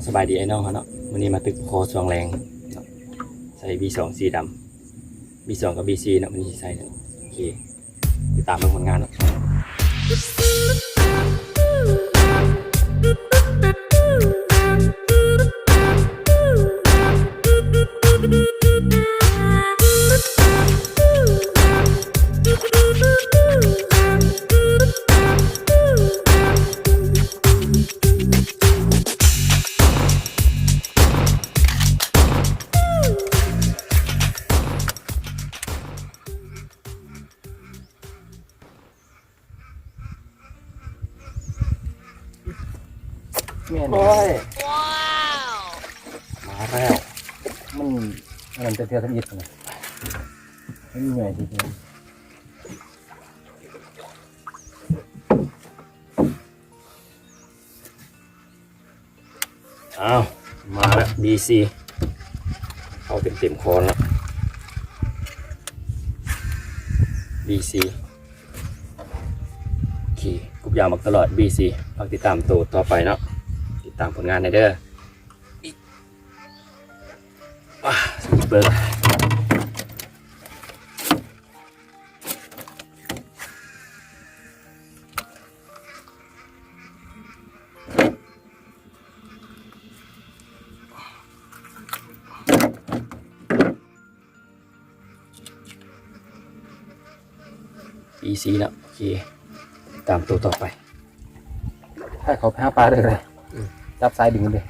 สบายดีไอ้น้องเขาเนาะวันนี้มาตึกคอสวงแรงใส่ B2 สีดำ B2 กับ BC เนาะวันนี้ใส่เนาะโอเคติดตามผลงานเนาะโอ้ยมาแล้วมันจะเที่ยวทำยิบเลยไม่เหนื่อยทีเดียวอ้าวมาแล้ว BC เข้าเต็มคอแล้ว BC โอเคกรุ๊ปยาวมาตลอด BC ฝากติดตามตัวต่อไปเนาะติดตามผลงานในเด้อสกิปเปอร์BC แล้วโอเคตามตัวต่อไปถ้าเขาแพ้ปลาได้เลยจับสายดึงเลย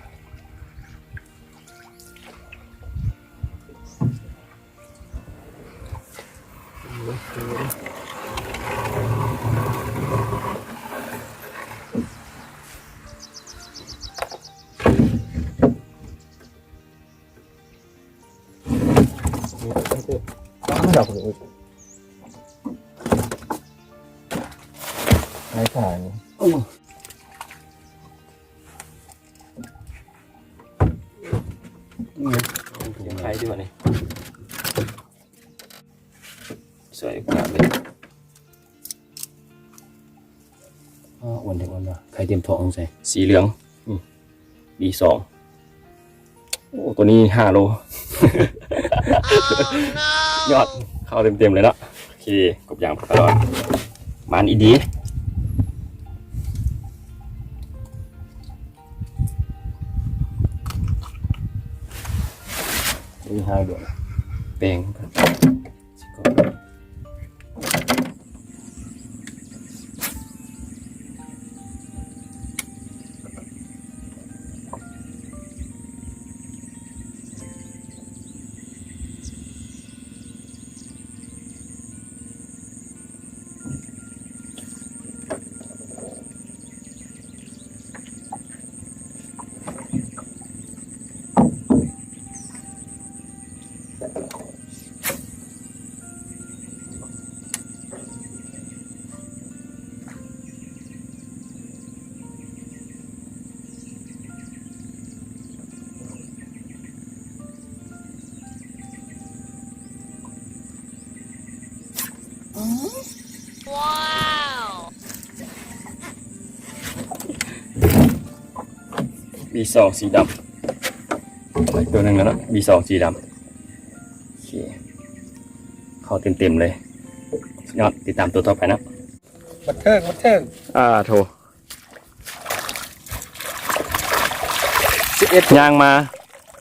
ไม่ดอกเลยไม่ถ่ายยังไงด้วยนี่สวยงามเลยอ้วนเด็กอ้วนว่ะไข่เต็มท้องใส่สีเหลืองB2โอ้ตัวนี้5 โล ยอดเข้าเต็มเลยเนาะโอเคกบยางตลอดมันอีดีมีหายเดือดเป่งว้าวB2สีดำอีกตัวหนึ่งแล้วนะB2สีดำโอเคเข้าเต็มเลยยอดติดตามตัวต่อไปนะบัดเทิงโทร11ยางมา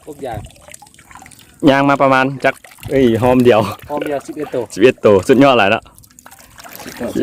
พวกอย่างยางมาประมาณจักหอมเดียว11 ตัว11 ตัวสุดยอดหลายแล้วโอเค